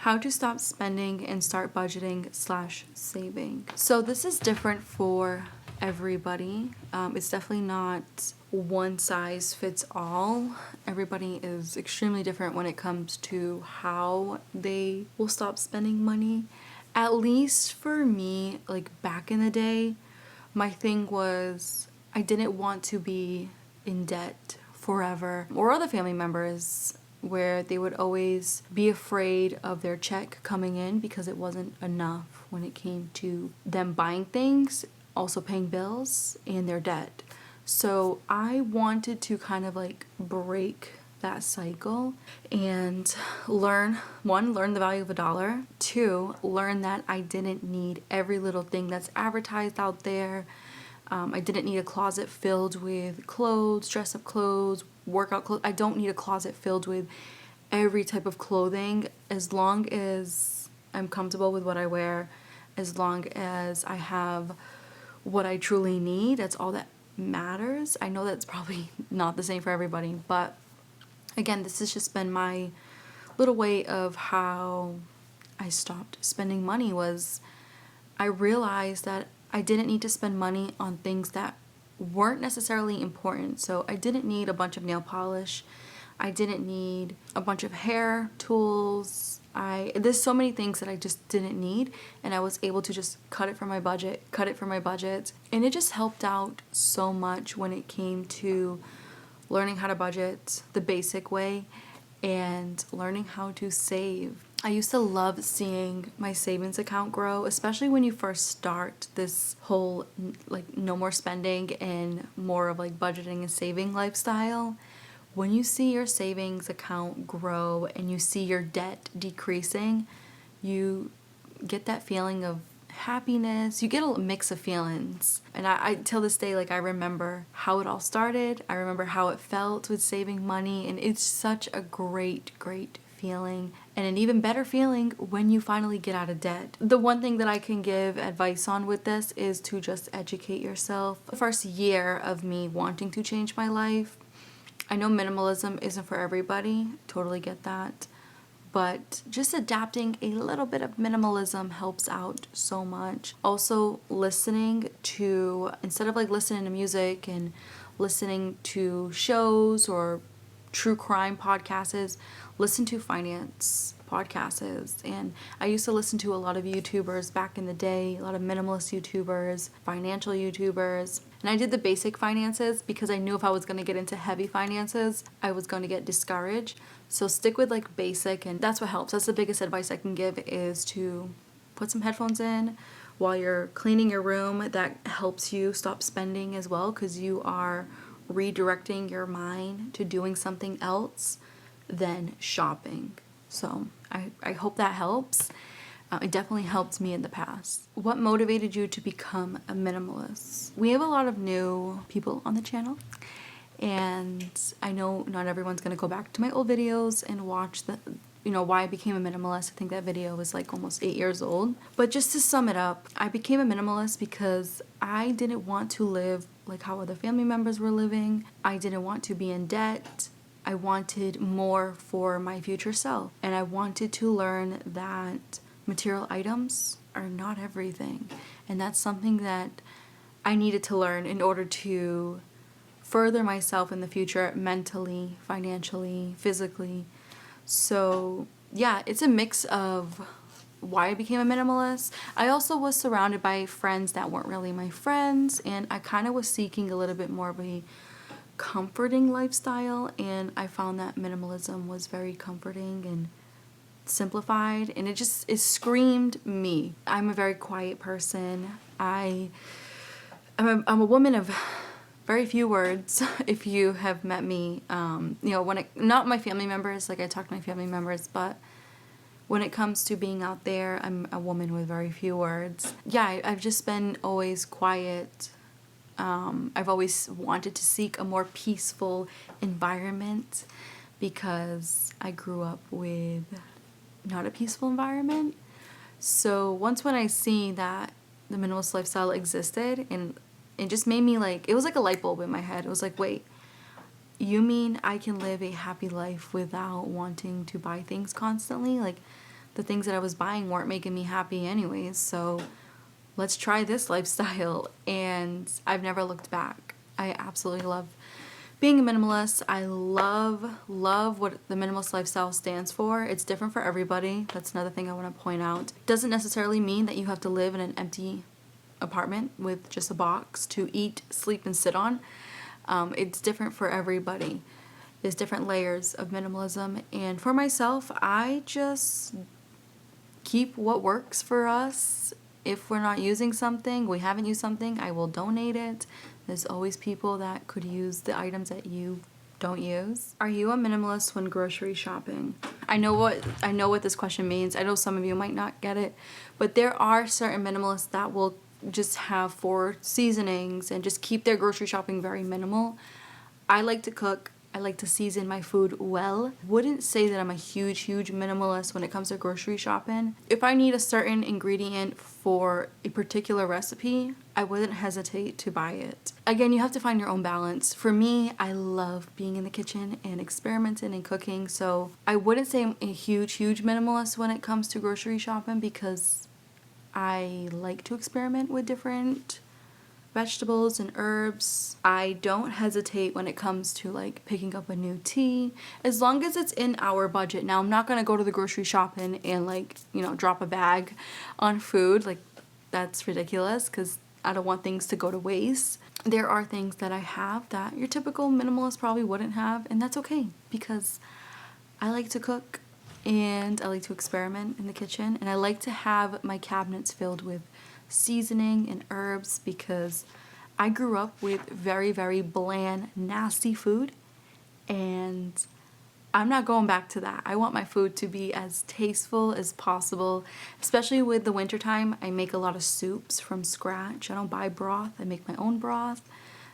How to stop spending and start budgeting / saving. So this is different for everybody. It's definitely not one size fits all. Everybody is extremely different when it comes to how they will stop spending money. At least for me, like back in the day, my thing was I didn't want to be in debt forever, or other family members, where they would always be afraid of their check coming in because it wasn't enough when it came to them buying things, also paying bills, and their debt. So I wanted to kind of like break that cycle and learn the value of $1. 2, learn that I didn't need every little thing that's advertised out there. I didn't need a closet filled with clothes, dress up clothes, workout clothes. I don't need a closet filled with every type of clothing. As long as I'm comfortable with what I wear, as long as I have what I truly need, that's all that matters. I know that's probably not the same for everybody, but again, this has just been my little way of how I stopped spending money. Was I realized that I didn't need to spend money on things that weren't necessarily important. So I didn't need a bunch of nail polish. I didn't need a bunch of hair tools. There's so many things that I just didn't need, and I was able to just cut it from my budget. And it just helped out so much when it came to learning how to budget the basic way and learning how to save. I used to love seeing my savings account grow, especially when you first start this whole like no more spending and more of like budgeting and saving lifestyle. When you see your savings account grow and you see your debt decreasing, you get that feeling of happiness. You get a mix of feelings. And I till this day, like I remember how it all started. I remember how it felt with saving money, and it's such a great feeling, and an even better feeling when you finally get out of debt. The one thing that I can give advice on with this is to just educate yourself. The first year of me wanting to change my life, I know minimalism isn't for everybody, totally get that, but just adapting a little bit of minimalism helps out so much. Also listening to, instead of like listening to music and listening to shows or true crime podcasts, listen to finance podcasts. And I used to listen to a lot of YouTubers back in the day, a lot of minimalist YouTubers, financial YouTubers. And I did the basic finances because I knew if I was going to get into heavy finances, I was going to get discouraged. So stick with like basic, and that's what helps. That's the biggest advice I can give, is to put some headphones in while you're cleaning your room. That helps you stop spending as well, because you are redirecting your mind to doing something else than shopping. So I hope that helps. It definitely helped me in the past. What motivated you to become a minimalist? We have a lot of new people on the channel, and I know not everyone's gonna go back to my old videos and watch why I became a minimalist. I think that video was like almost 8 years old. But just to sum it up, I became a minimalist because I didn't want to live like how other family members were living. I didn't want to be in debt. I wanted more for my future self. And I wanted to learn that material items are not everything. And that's something that I needed to learn in order to further myself in the future, mentally, financially, physically. So yeah, it's a mix of why I became a minimalist. I also was surrounded by friends that weren't really my friends, and I kind of was seeking a little bit more of a comforting lifestyle, and I found that minimalism was very comforting and simplified, and it screamed me. I'm a very quiet person. I'm a woman of very few words. If you have met me, not my family members, like I talk to my family members, but when it comes to being out there, I'm a woman with very few words. Yeah, I've just been always quiet. I've always wanted to seek a more peaceful environment because I grew up with not a peaceful environment. So once when I see that the minimalist lifestyle existed, and it just made me like, it was like a light bulb in my head. It was like, wait, you mean I can live a happy life without wanting to buy things constantly? Like, the things that I was buying weren't making me happy anyways, so let's try this lifestyle. And I've never looked back. I absolutely love being a minimalist. I love what the minimalist lifestyle stands for. It's different for everybody. That's another thing I want to point out. Doesn't necessarily mean that you have to live in an empty apartment with just a box to eat, sleep, and sit on. It's different for everybody. There's different layers of minimalism, and for myself, I just keep what works for us. If we're not using something, we haven't used something, I will donate it. There's always people that could use the items that you don't use. Are you a minimalist when grocery shopping? I know what this question means. I know some of you might not get it, but there are certain minimalists that will just have 4 seasonings and just keep their grocery shopping very minimal. I like to cook. I like to season my food well. Wouldn't say that I'm a huge minimalist when it comes to grocery shopping. If I need a certain ingredient for a particular recipe, I wouldn't hesitate to buy it. Again, you have to find your own balance. For me, I love being in the kitchen and experimenting and cooking, so I wouldn't say I'm a huge minimalist when it comes to grocery shopping, because I like to experiment with different vegetables and herbs. I don't hesitate when it comes to like picking up a new tea, as long as it's in our budget. Now, I'm not gonna go to the grocery shopping and like, you know, drop a bag on food. Like, that's ridiculous, because I don't want things to go to waste. There are things that I have that your typical minimalist probably wouldn't have, and that's okay, because I like to cook and I like to experiment in the kitchen, and I like to have my cabinets filled with seasoning and herbs, because I grew up with very bland, nasty food, and I'm not going back to that. I want my food to be as tasteful as possible, especially with the wintertime. I make a lot of soups from scratch. I don't buy broth. I make my own broth.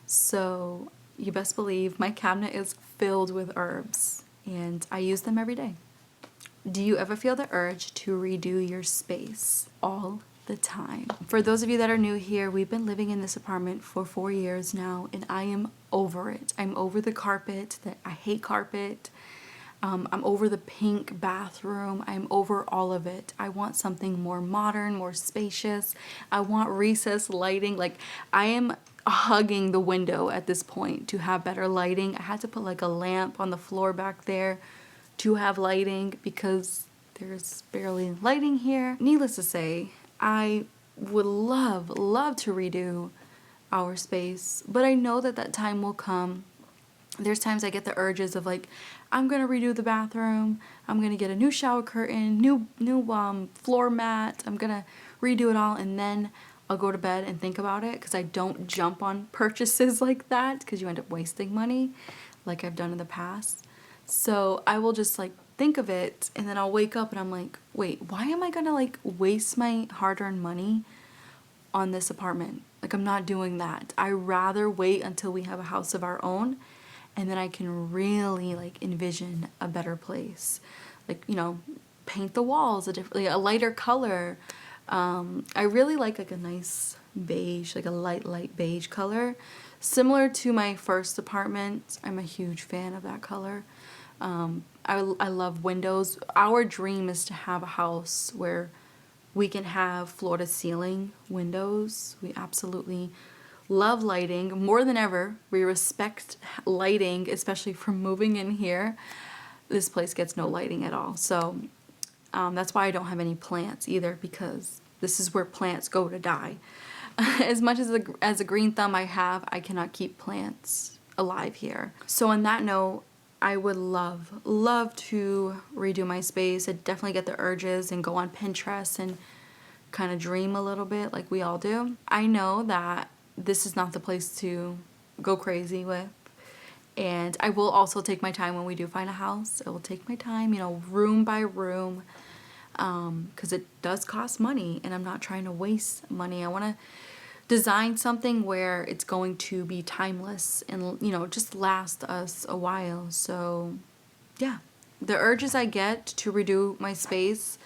So you best believe my cabinet is filled with herbs, and I use them every day. Do you ever feel the urge to redo your space? All the time. For those of you that are new here, we've been living in this apartment for 4 years now, and I am over it. I'm over the carpet. I hate carpet. I'm over the pink bathroom. I'm over all of it. I want something more modern, more spacious. I want recessed lighting. Like, I am hugging the window at this point to have better lighting. I had to put like a lamp on the floor back there to have lighting, because there's barely lighting here. Needless to say, I would love to redo our space, but I know that that time will come. There's times I get the urges of like, I'm gonna redo the bathroom, I'm gonna get a new shower curtain, new floor mat, I'm gonna redo it all, and then I'll go to bed and think about it, because I don't jump on purchases like that, because you end up wasting money like I've done in the past. So I will just like think of it, and then I'll wake up and I'm like, wait, why am I gonna like waste my hard-earned money on this apartment? Like, I'm not doing that. I rather wait until we have a house of our own, and then I can really like envision a better place. Like, you know, paint the walls like a lighter color. I really like a nice beige, like a light beige color, similar to my first apartment. I'm a huge fan of that color. I love windows. Our dream is to have a house where we can have floor-to-ceiling windows. We absolutely love lighting more than ever. We respect lighting, especially for moving in here. This place gets no lighting at all. So that's why I don't have any plants either, because this is where plants go to die. As much as a green thumb I have, I cannot keep plants alive here. So on that note, I would love to redo my space. I definitely get the urges and go on Pinterest and kind of dream a little bit like we all do. I know that this is not the place to go crazy with, and I will also take my time when we do find a house. I will take my time, you know, room by room, because it does cost money, and I'm not trying to waste money. I want to design something where it's going to be timeless and, you know, just last us a while. So yeah, the urges I get to redo my space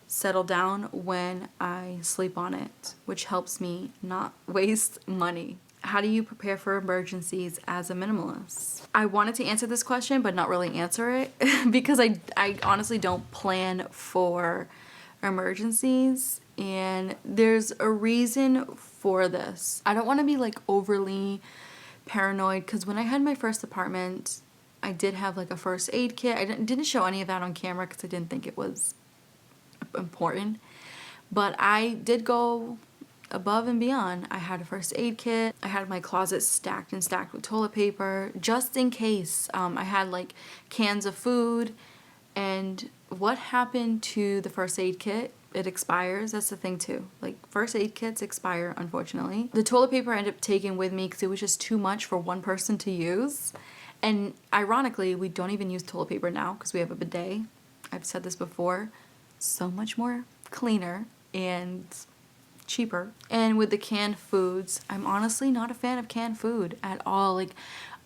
settle down when I sleep on it, which helps me not waste money. how do you prepare for emergencies as a minimalist? I wanted to answer this question, but not really answer it because I honestly don't plan for emergencies, and there's a reason for this. I don't want to be like overly paranoid, because when I had my first apartment, I did have like a first aid kit. I didn't show any of that on camera because I didn't think it was important, but I did go above and beyond. I had a first aid kit. I had my closet stacked and stacked with toilet paper just in case. I had like cans of food. And what happened to the first aid kit? It expires. That's the thing too. Like, first aid kits expire, unfortunately. The toilet paper I ended up taking with me because it was just too much for one person to use. And ironically, we don't even use toilet paper now because we have a bidet. I've said this before. So much more cleaner and cheaper. And with the canned foods, I'm honestly not a fan of canned food at all. Like,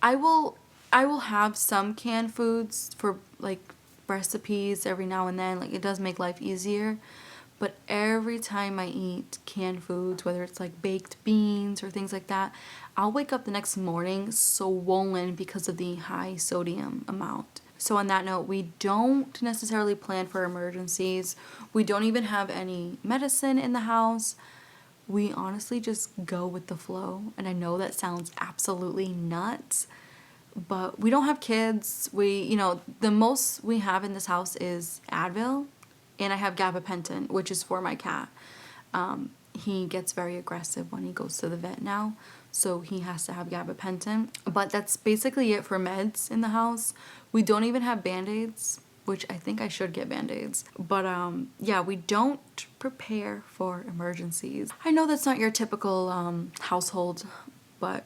I will have some canned foods for like recipes every now and then. Like, it does make life easier. But every time I eat canned foods, whether it's like baked beans or things like that, I'll wake up the next morning swollen because of the high sodium amount. So on that note, we don't necessarily plan for emergencies. We don't even have any medicine in the house. We honestly just go with the flow. And I know that sounds absolutely nuts, but we don't have kids. The most we have in this house is Advil, and I have gabapentin, which is for my cat. He gets very aggressive when he goes to the vet now, so he has to have gabapentin. But that's basically it for meds in the house. We don't even have Band-Aids, which I think I should get Band-Aids. But yeah, we don't prepare for emergencies. I know that's not your typical household, but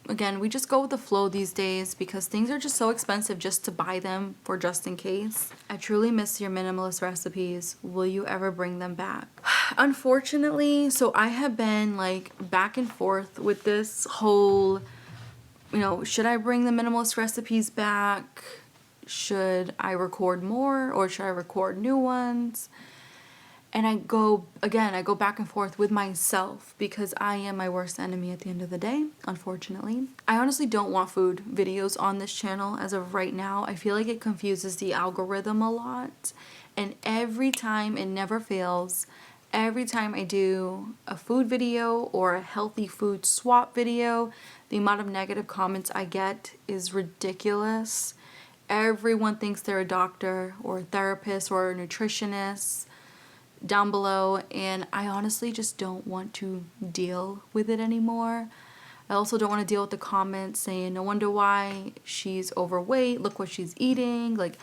again, we just go with the flow these days because things are just so expensive just to buy them for just in case. I truly miss your minimalist recipes. Will you ever bring them back? Unfortunately, so I have been like back and forth with this whole, should I bring the minimalist recipes back? Should I record more or should I record new ones? And I go back and forth with myself because I am my worst enemy at the end of the day, unfortunately. I honestly don't want food videos on this channel as of right now. I feel like it confuses the algorithm a lot. And every time, it never fails, every time I do a food video or a healthy food swap video, the amount of negative comments I get is ridiculous. Everyone thinks they're a doctor or a therapist or a nutritionist down below, and I honestly just don't want to deal with it anymore. I also don't want to deal with the comments saying, no wonder why she's overweight, look what she's eating. Like,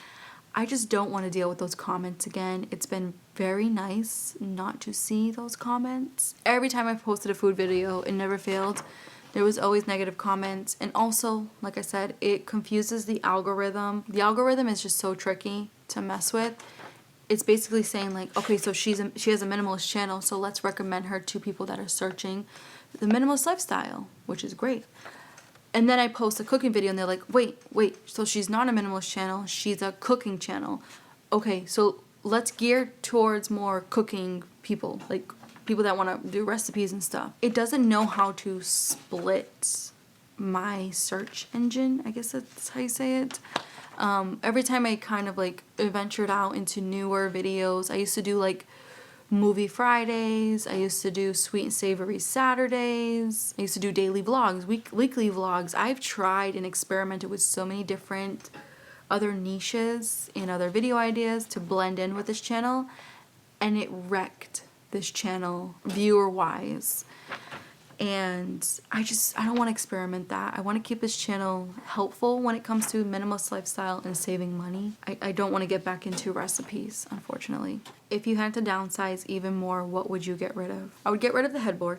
I just don't want to deal with those comments again. It's been very nice not to see those comments. Every time I've posted a food video, it never failed. There was always negative comments, and also, like I said, it confuses the algorithm. The algorithm is just so tricky to mess with. It's basically saying like, okay, so she has a minimalist channel, so let's recommend her to people that are searching the minimalist lifestyle, which is great. And then I post a cooking video and they're like, wait, so she's not a minimalist channel, she's a cooking channel. Okay, so let's gear towards more cooking people, like people that want to do recipes and stuff. It doesn't know how to split my search engine, I guess that's how you say it. Every time I kind of like ventured out into newer videos, I used to do like movie Fridays, I used to do sweet and savory Saturdays, I used to do daily vlogs, weekly vlogs. I've tried and experimented with so many different other niches and other video ideas to blend in with this channel, and it wrecked this channel viewer wise. And I don't want to experiment that. I want to keep this channel helpful when it comes to minimalist lifestyle and saving money. I don't want to get back into recipes, unfortunately. If you had to downsize even more, what would you get rid of? I would get rid of the headboard.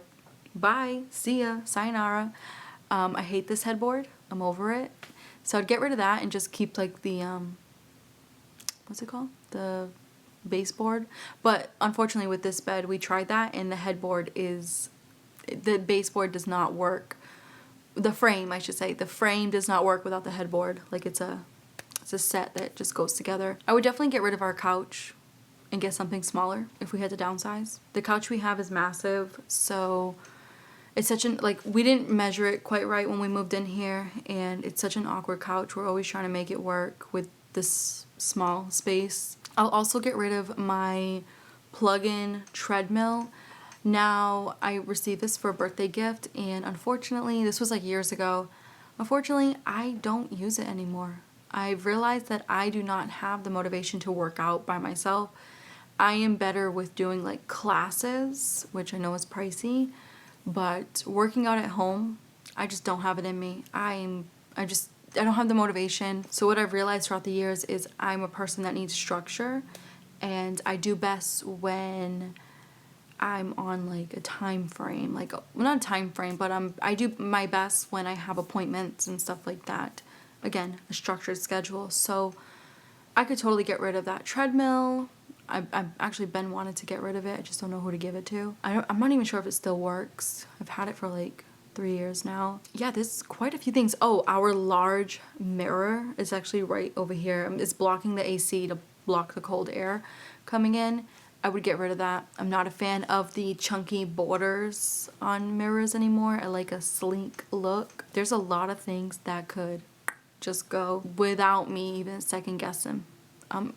Bye. See ya. Sayonara. I hate this headboard. I'm over it. So I'd get rid of that and just keep like the, what's it called? The baseboard. But unfortunately with this bed, we tried that and the baseboard does not work. The frame, I should say. The frame does not work without the headboard. Like it's a set that just goes together. I would definitely get rid of our couch and get something smaller if we had to downsize. The couch we have is massive, so it's such an, like, we didn't measure it quite right when we moved in here, and it's such an awkward couch. We're always trying to make it work with this small space. I'll also get rid of my plug-in treadmill. Now, I received this for a birthday gift, and unfortunately, this was like years ago. Unfortunately, I don't use it anymore. I've realized that I do not have the motivation to work out by myself. I am better with doing like classes, which I know is pricey, but working out at home, I just don't have it in me. I don't have the motivation. So what I've realized throughout the years is I'm a person that needs structure, and I do best when I'm on like a time frame, like, well, not a time frame, but I do my best when I have appointments and stuff like that. Again, a structured schedule. So I could totally get rid of that treadmill. I've actually been wanted to get rid of it. I just don't know who to give it to. I'm not even sure if it still works. I've had it for like 3 years now. Yeah, there's quite a few things. Oh, our large mirror is actually right over here. It's blocking the AC to block the cold air coming in. I would get rid of that. I'm not a fan of the chunky borders on mirrors anymore. I like a sleek look. There's a lot of things that could just go without me even second guessing.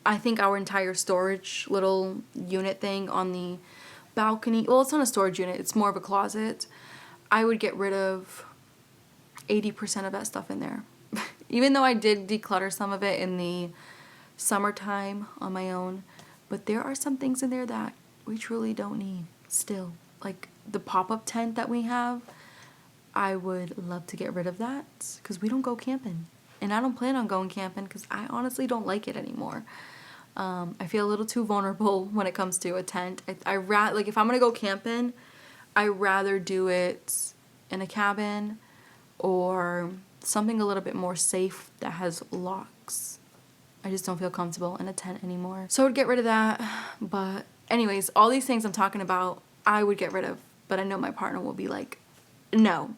I think our entire storage little unit thing on the balcony, well, it's not a storage unit, it's more of a closet. I would get rid of 80% of that stuff in there. Even though I did declutter some of it in the summertime on my own, but there are some things in there that we truly don't need still. Like the pop-up tent that we have, I would love to get rid of that because we don't go camping. And I don't plan on going camping because I honestly don't like it anymore. I feel a little too vulnerable when it comes to a tent. Like if I'm gonna go camping, I rather do it in a cabin or something a little bit more safe that has locks. I just don't feel comfortable in a tent anymore. So I would get rid of that. But anyways, all these things I'm talking about, I would get rid of. But I know my partner will be like, no.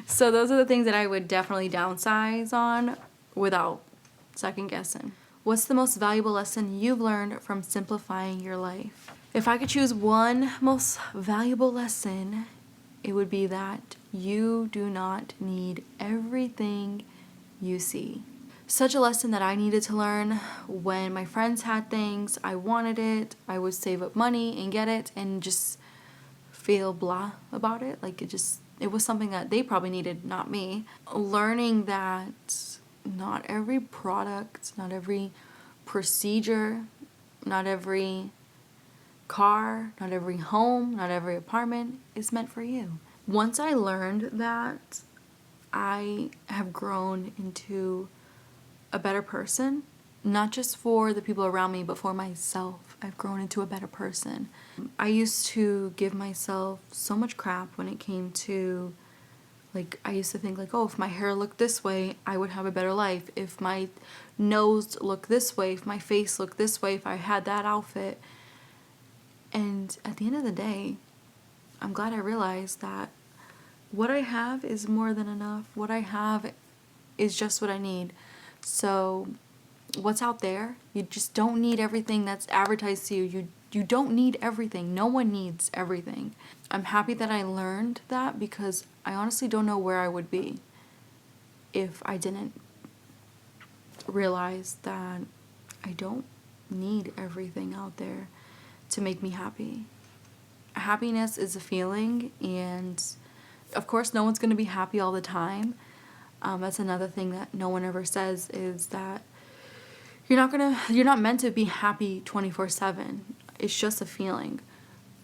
So those are the things that I would definitely downsize on without second guessing. What's the most valuable lesson you've learned from simplifying your life? If I could choose one most valuable lesson, it would be that you do not need everything you see. Such a lesson that I needed to learn. When my friends had things, I wanted it, I would save up money and get it and just feel blah about it. Like it was something that they probably needed, not me. Learning that not every product, not every procedure, not every car, not every home, not every apartment is meant for you. Once I learned that, I have grown into a better person, not just for the people around me, but for myself. I've grown into a better person. I used to give myself so much crap when it came to, like, I used to think like, oh, if my hair looked this way, I would have a better life. If my nose looked this way, if my face looked this way, if I had that outfit. And at the end of the day, I'm glad I realized that what I have is more than enough. What I have is just what I need. So what's out there, you just don't need everything that's advertised to you. You don't need everything. No one needs everything. I'm happy that I learned that because I honestly don't know where I would be if I didn't realize that I don't need everything out there to make me happy. Happiness is a feeling, and of course no one's going to be happy all the time. That's another thing that no one ever says, is that you're not meant to be happy 24/7. It's just a feeling.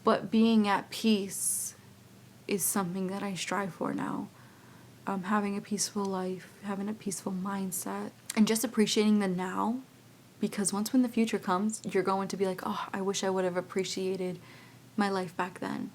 But being at peace is something that I strive for now. Having a peaceful life, having a peaceful mindset, and just appreciating the now, because once when the future comes, you're going to be like, oh, I wish I would have appreciated my life back then,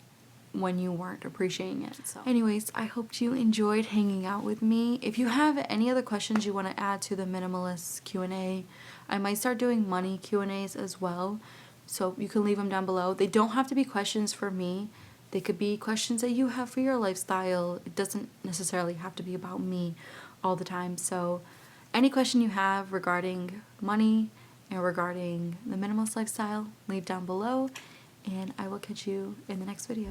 when you weren't appreciating it. So anyways, I hope you enjoyed hanging out with me. If you have any other questions you want to add to the Minimalist Q&A, I might start doing money Q&As as well, so you can leave them down below. They don't have to be questions for me. They could be questions that you have for your lifestyle. It doesn't necessarily have to be about me all the time. So any question you have regarding money and regarding the minimalist lifestyle, leave down below, and I will catch you in the next video.